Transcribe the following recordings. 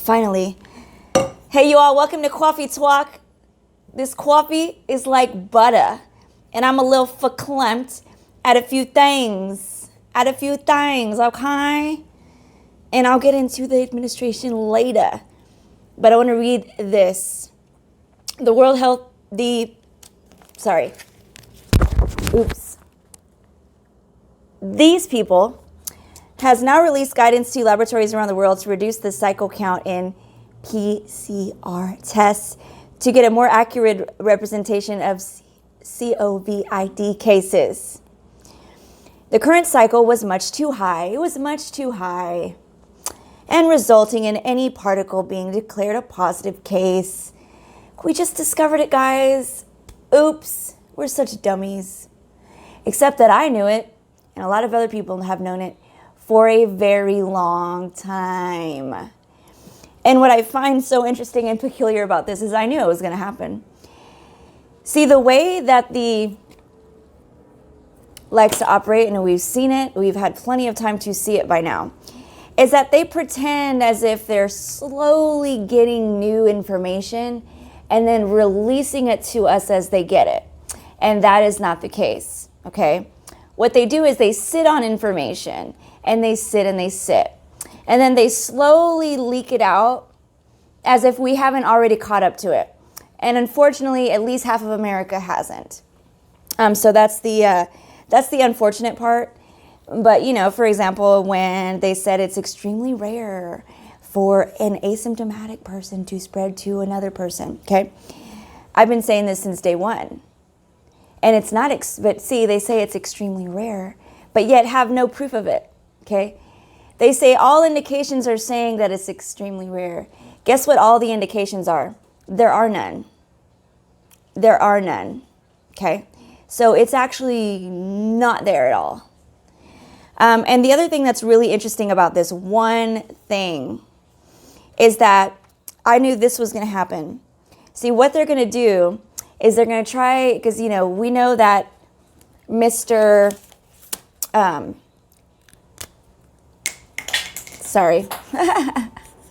Finally. Hey, you all, welcome to Coffee Talk. This coffee is like butter, and I'm a little verklempt at a few things. Okay? And I'll get into the administration later. But I want to read this. These people has now released guidance to laboratories around the world to reduce the cycle count in PCR tests to get a more accurate representation of COVID cases. The current cycle was much too high. It was much too high, and resulting in any particle being declared a positive case. We just discovered it, guys. Oops, we're such dummies. Except that I knew it, and a lot of other people have known it for a very long time. And what I find so interesting and peculiar about this is I knew it was going to happen. See, the way that the likes to operate, and we've seen it, we've had plenty of time to see it by now, is that they pretend as if they're slowly getting new information and then releasing it to us as they get it. And that is not the case, okay? What they do is they sit on information, and they sit and they sit. And then they slowly leak it out as if we haven't already caught up to it. And unfortunately, at least half of America hasn't. So that's the unfortunate part. But, you know, for example, when they said it's extremely rare for an asymptomatic person to spread to another person, okay? I've been saying this since day one. And it's not, but see, they say it's extremely rare, but yet have no proof of it, okay? They say all indications are saying that it's extremely rare. Guess what all the indications are? There are none. There are none, okay? So it's actually not there at all. And the other thing that's really interesting about this one thing is that I knew this was going to happen. See, what they're going to do is they're going to try, because, you know, we know that Mr. Sorry.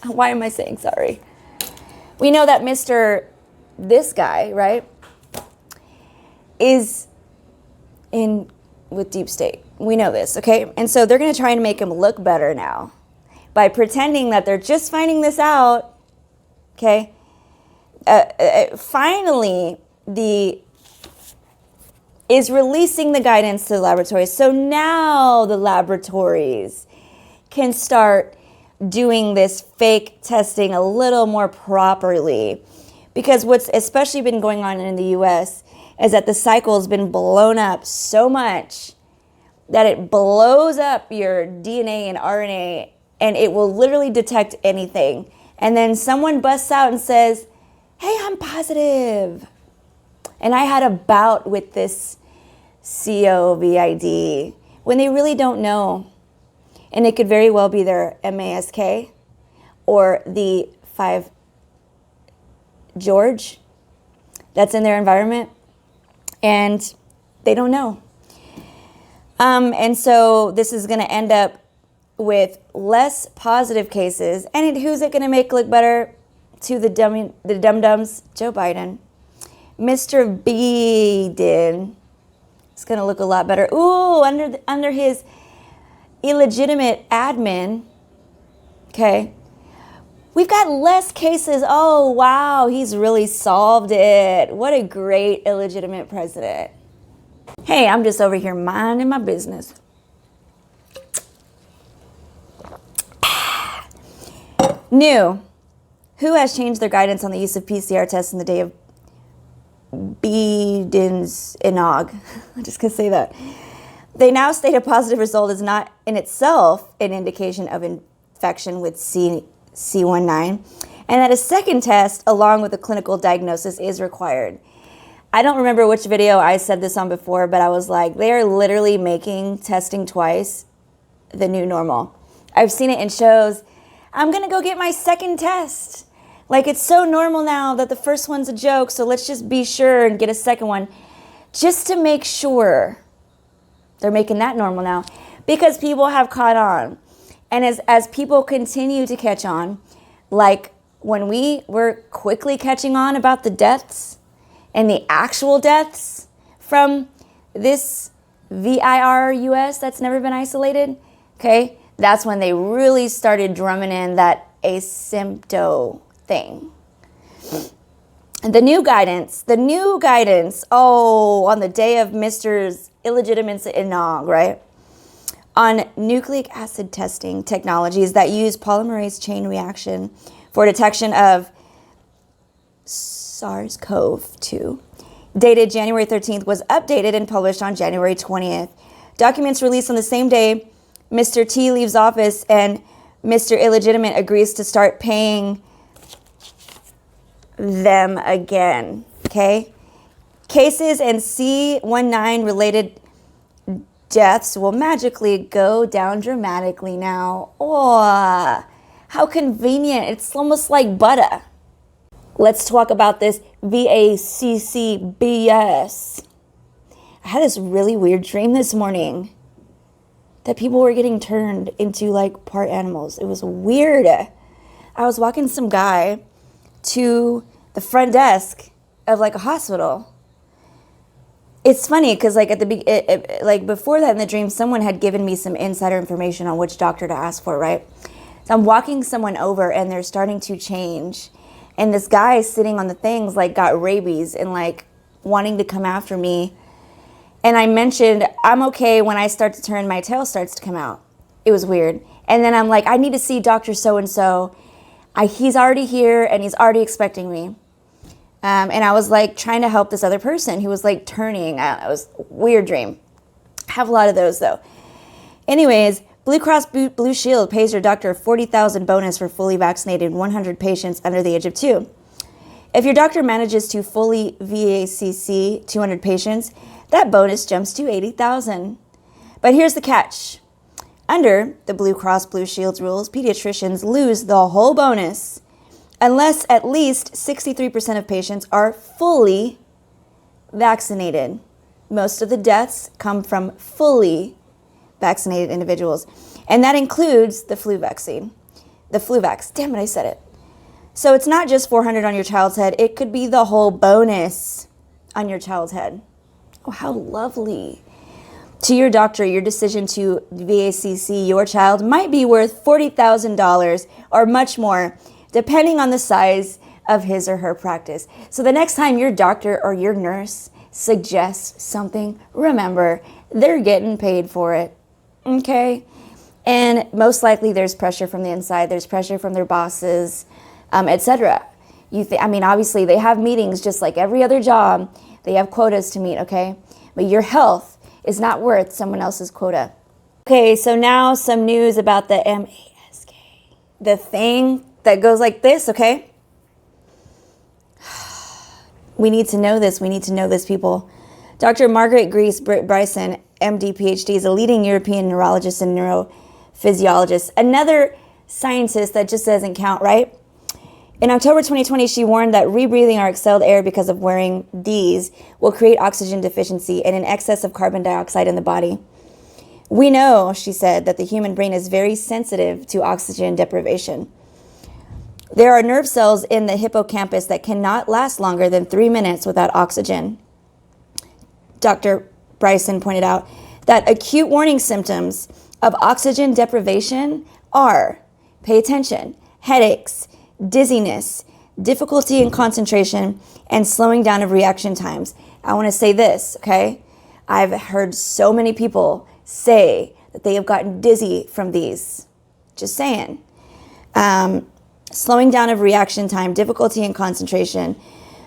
Why am I saying sorry? We know that this guy, right, is in with deep state. We know this, okay? And so they're going to try and make him look better now by pretending that they're just finding this out, okay? Finally, is releasing the guidance to the laboratories. So now the laboratories can start doing this fake testing a little more properly. Because what's especially been going on in the US is that the cycle's been blown up so much that it blows up your DNA and RNA, and it will literally detect anything. And then someone busts out and says, hey, I'm positive. And I had a bout with this COVID when they really don't know. And it could very well be their mask or the 5 George that's in their environment. And they don't know. And so this is going to end up with less positive cases. And who's it going to make look better? To the dum-dums? Joe Biden. Mr. Biden is going to look a lot better. Ooh, under his illegitimate admin, okay, we've got less cases. Oh, wow, he's really solved it. What a great illegitimate president. Hey, I'm just over here minding my business. New. Who has changed their guidance on the use of PCR tests in the day of Biden's inog? I'm just going to say that. They now state a positive result is not in itself an indication of infection with C19, and that a second test along with a clinical diagnosis is required. I don't remember which video I said this on before, but I was like, they are literally making testing twice the new normal. I've seen it in shows. I'm going to go get my second test. Like, it's so normal now that the first one's a joke, so let's just be sure and get a second one just to make sure. They're making that normal now because people have caught on. And as people continue to catch on, Like when we were quickly catching on about the deaths and the actual deaths from this virus that's never been isolated, okay, that's when they really started drumming in that asympto thing. The new guidance, on the day of Mr. Illegitimate Inog, right? On nucleic acid testing technologies that use polymerase chain reaction for detection of SARS-CoV-2, dated January 13th, was updated and published on January 20th. Documents released on the same day Mr. T leaves office and Mr. Illegitimate agrees to start paying them again, okay? Cases and C19 related deaths will magically go down dramatically now. Oh, how convenient. It's almost like butter. Let's talk about this VACCBS. I had this really weird dream this morning that people were getting turned into like part animals. It was weird. I was walking some guy to the front desk of like a hospital. It's funny because like like before that in the dream, someone had given me some insider information on which doctor to ask for, right? So I'm walking someone over and they're starting to change. And this guy sitting on the things like got rabies and like wanting to come after me. And I mentioned, I'm okay when I start to turn, my tail starts to come out. It was weird. And then I'm like, I need to see Dr. So-and-so. He's already here and he's already expecting me. And I was like trying to help this other person who was like turning. It was a weird dream. I have a lot of those though. Anyways, Blue Cross Blue Shield pays your doctor a $40,000 bonus for fully vaccinated 100 patients under the age of 2. If your doctor manages to fully VACC 200 patients, that bonus jumps to $80,000. But here's the catch. Under the Blue Cross Blue Shield's rules, pediatricians lose the whole bonus unless at least 63% of patients are fully vaccinated. Most of the deaths come from fully vaccinated individuals, and that includes the flu vaccine. The flu vax. Damn it, I said it. So it's not just $400 on your child's head. It could be the whole bonus on your child's head. Oh, how lovely. To your doctor, your decision to VACC your child might be worth $40,000 or much more, depending on the size of his or her practice. So the next time your doctor or your nurse suggests something, remember, they're getting paid for it, okay? And most likely there's pressure from the inside, there's pressure from their bosses, etc. Obviously they have meetings just like every other job. They have quotas to meet, okay? But your health is not worth someone else's quota. Okay, so now some news about the MASK. The thing that goes like this, okay? We need to know this. We need to know this, people. Dr. Margaret Grease Bryson, MD, PhD, is a leading European neurologist and neurophysiologist. Another scientist that just doesn't count, right? In October 2020, she warned that rebreathing our exhaled air because of wearing these will create oxygen deficiency and an excess of carbon dioxide in the body. We know, she said, that the human brain is very sensitive to oxygen deprivation. There are nerve cells in the hippocampus that cannot last longer than 3 minutes without oxygen. Dr. Bryson pointed out that acute warning symptoms of oxygen deprivation are, pay attention, headaches, dizziness, difficulty in concentration, and slowing down of reaction times. I want to say this, okay? I've heard so many people say that they have gotten dizzy from these. Just saying. Slowing down of reaction time, difficulty in concentration.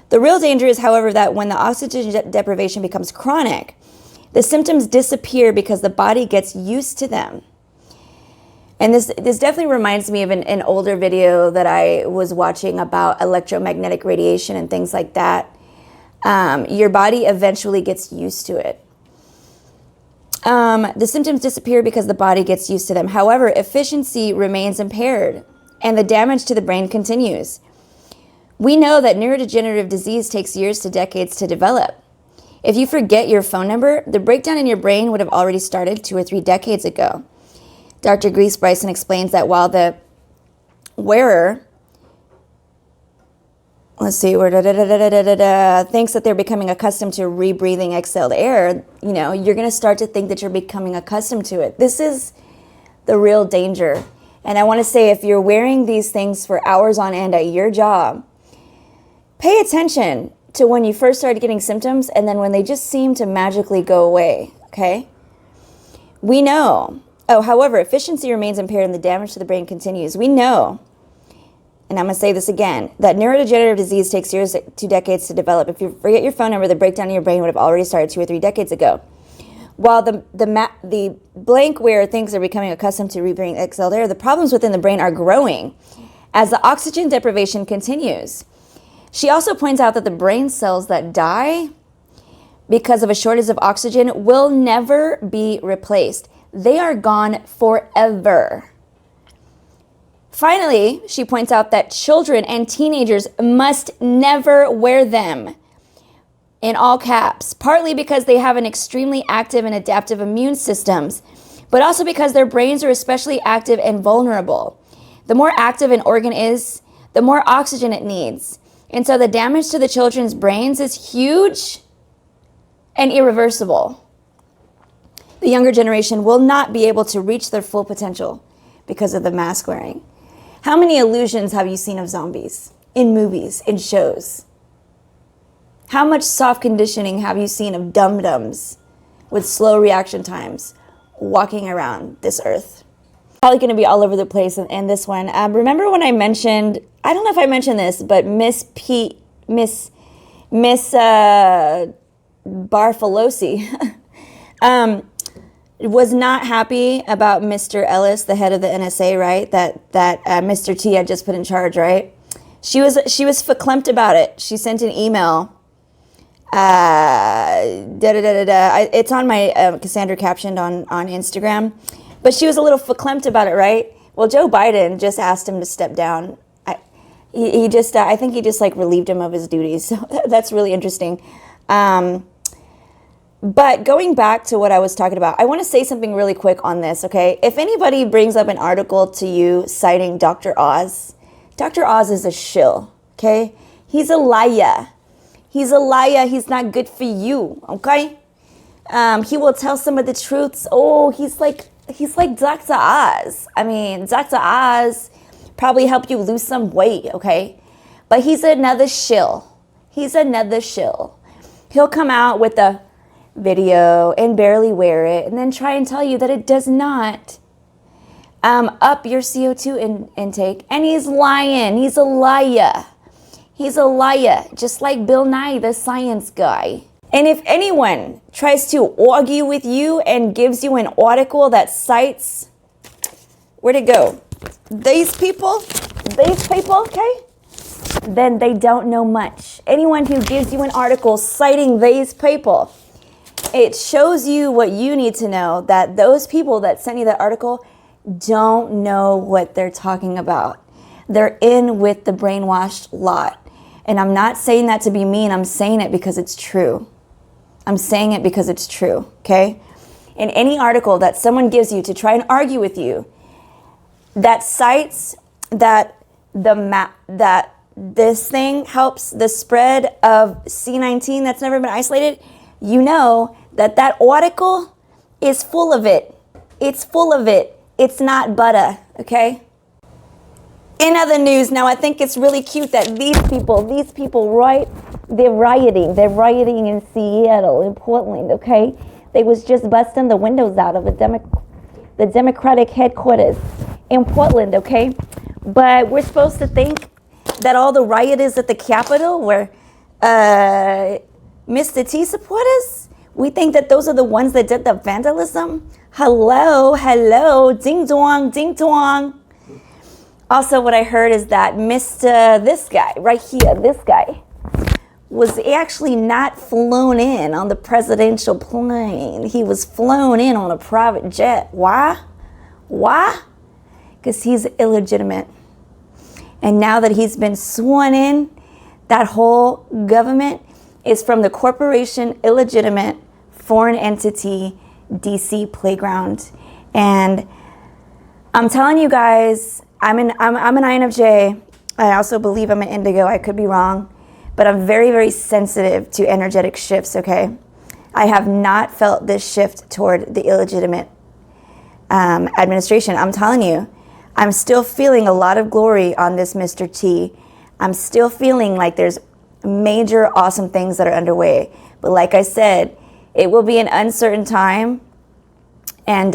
The real danger is, however, that when the oxygen deprivation becomes chronic, the symptoms disappear because the body gets used to them. And this definitely reminds me of an older video that I was watching about electromagnetic radiation and things like that. Your body eventually gets used to it. The symptoms disappear because the body gets used to them. However, efficiency remains impaired and the damage to the brain continues. We know that neurodegenerative disease takes years to decades to develop. If you forget your phone number, the breakdown in your brain would have already started 2 or 3 decades ago. Dr. Grease Bryson explains that while the wearer let's see, where thinks that they're becoming accustomed to rebreathing exhaled air, you know, you're going to start to think that you're becoming accustomed to it. This is the real danger. And I want to say, if you're wearing these things for hours on end at your job, pay attention to when you first started getting symptoms and then when they just seem to magically go away, okay? We know, however, efficiency remains impaired and the damage to the brain continues. We know, and I'm going to say this again, that neurodegenerative disease takes years to 2 decades to develop. If you forget your phone number, the breakdown in your brain would have already started 2 or 3 decades ago. While the blank wearer thinks they're becoming accustomed to rebreathing exhaled air, the problems within the brain are growing as the oxygen deprivation continues. She also points out that the brain cells that die because of a shortage of oxygen will never be replaced. They are gone forever. Finally, she points out that children and teenagers must never wear them, in all caps, partly because they have an extremely active and adaptive immune systems, but also because their brains are especially active and vulnerable. The more active an organ is, the more oxygen it needs. And so the damage to the children's brains is huge and irreversible. The younger generation will not be able to reach their full potential because of the mask wearing. How many illusions have you seen of zombies in movies, in shows? How much soft conditioning have you seen of dum-dums with slow reaction times walking around this earth? Probably going to be all over the place in this one. Remember when I mentioned, I don't know if I mentioned this, but Miss Barfalosi was not happy about Mr. Ellis, the head of the NSA, right? That Mr. T had just put in charge, right? She was verklempt about it. She sent an email. It's on my Casandra captioned on Instagram, but she was a little verklempt about it, right? Well, Joe Biden just asked him to step down. I think he just like relieved him of his duties. So that's really interesting. But going back to what I was talking about, I want to say something really quick on this, okay? If anybody brings up an article to you citing Dr. Oz is a shill, okay? He's a liar. He's a liar. He's not good for you, okay? He will tell some of the truths. Oh, he's like Dr. Oz. I mean, Dr. Oz probably helped you lose some weight, okay? But he's another shill. He's another shill. He'll come out with a video and barely wear it and then try and tell you that it does not up your CO2 intake. And he's lying. He's a liar. He's a liar, just like Bill Nye, the science guy. And if anyone tries to argue with you and gives you an article that cites, where'd it go? These people, okay? Then they don't know much. Anyone who gives you an article citing these people, it shows you what you need to know, that those people that sent you that article don't know what they're talking about. They're in with the brainwashed lot. And I'm not saying that to be mean. I'm saying it because it's true. I'm saying it because it's true, okay? In any article that someone gives you to try and argue with you, that cites that that this thing helps the spread of C19 that's never been isolated, you know that article is full of it. It's full of it. It's not butter, okay? In other news, now I think it's really cute that these people, right? They're rioting. They're rioting in Seattle, in Portland, okay? They was just busting the windows out of the Democratic headquarters in Portland, okay? But we're supposed to think that all the rioters at the Capitol were Mr. T supporters? We think that those are the ones that did the vandalism? Hello, ding dong, ding dong. Also, what I heard is that this guy right here, this guy, was actually not flown in on the presidential plane. He was flown in on a private jet. Why? Why? Because he's illegitimate. And now that he's been sworn in, that whole government is from the corporation illegitimate foreign entity DC playground. And I'm telling you guys, I'm an INFJ. I also believe I'm an indigo. I could be wrong, but I'm very, very sensitive to energetic shifts, okay? I have not felt this shift toward the illegitimate administration. I'm telling you, I'm still feeling a lot of glory on this Mr. T. I'm still feeling like there's major awesome things that are underway. But like I said, it will be an uncertain time. And,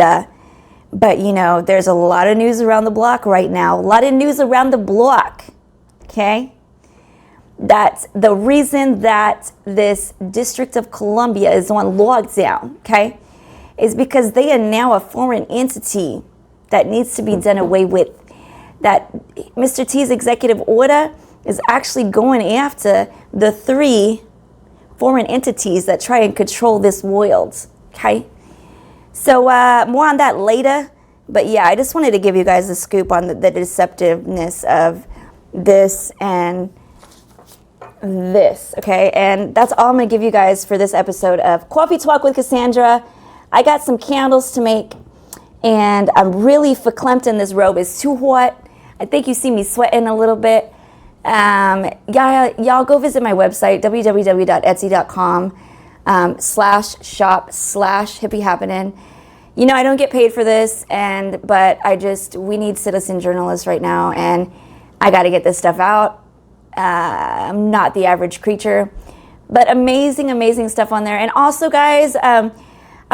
but you know, there's a lot of news around the block right now. A lot of news around the block, okay? That's the reason that this District of Columbia is on lockdown, okay? Is because they are now a foreign entity that needs to be done away with. That Mr. T's executive order is actually going after the 3 foreign entities that try and control this world, okay? So more on that later. But yeah, I just wanted to give you guys a scoop on the deceptiveness of this and this, okay? And that's all I'm gonna give you guys for this episode of Coffee Talk with Casandra. I got some candles to make, and I'm really verklempt in this robe. It's too hot. I think you see me sweating a little bit. Y'all go visit my website, www.etsy.com/shop/hippie-happening. You know, I don't get paid for this, but we need citizen journalists right now, and I got to get this stuff out. I'm not the average creature, but amazing, amazing stuff on there. And also, guys, I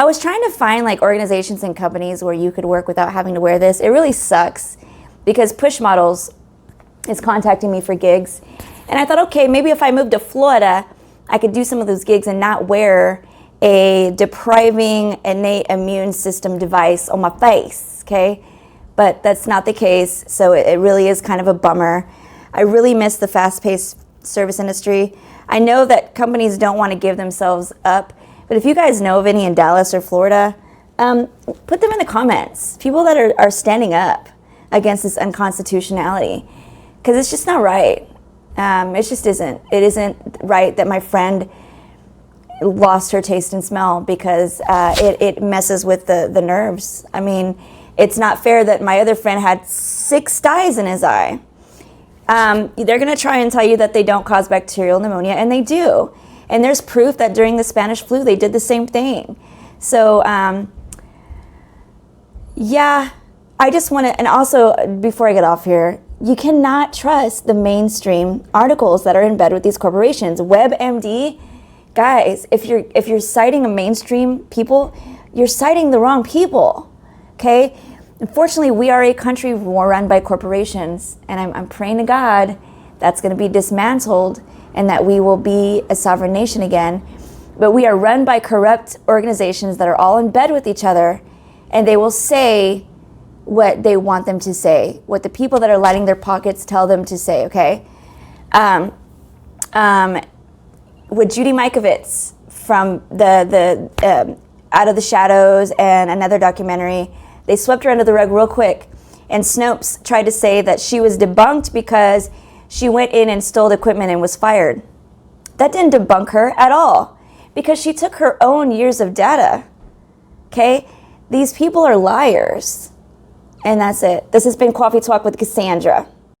was trying to find like organizations and companies where you could work without having to wear this. It really sucks because Push Models is contacting me for gigs. And I thought, okay, maybe if I moved to Florida, I could do some of those gigs and not wear a depriving innate immune system device on my face, okay? But that's not the case, so it really is kind of a bummer. I really miss the fast-paced service industry. I know that companies don't want to give themselves up, but if you guys know of any in Dallas or Florida, put them in the comments. People that are standing up against this unconstitutionality, because it's just not right. It just isn't. It isn't right that my friend lost her taste and smell because it messes with the nerves. I mean, it's not fair that my other friend had 6 dyes in his eye. They're going to try and tell you that they don't cause bacterial pneumonia, and they do. And there's proof that during the Spanish flu, they did the same thing. So, yeah, I just want to, and also, before I get off here, you cannot trust the mainstream articles that are in bed with these corporations. WebMD, guys, if you're citing a mainstream people, you're citing the wrong people, okay? Unfortunately, we are a country more run by corporations, and I'm praying to God that's going to be dismantled and that we will be a sovereign nation again. But we are run by corrupt organizations that are all in bed with each other, and they will say what they want them to say, what the people that are lining their pockets tell them to say, okay? With Judy Mikovits from the Out of the Shadows and another documentary, they swept her under the rug real quick. And Snopes tried to say that she was debunked because she went in and stole equipment and was fired. That didn't debunk her at all because she took her own years of data, okay? These people are liars. And that's it. This has been Coffee Talk with Casandra.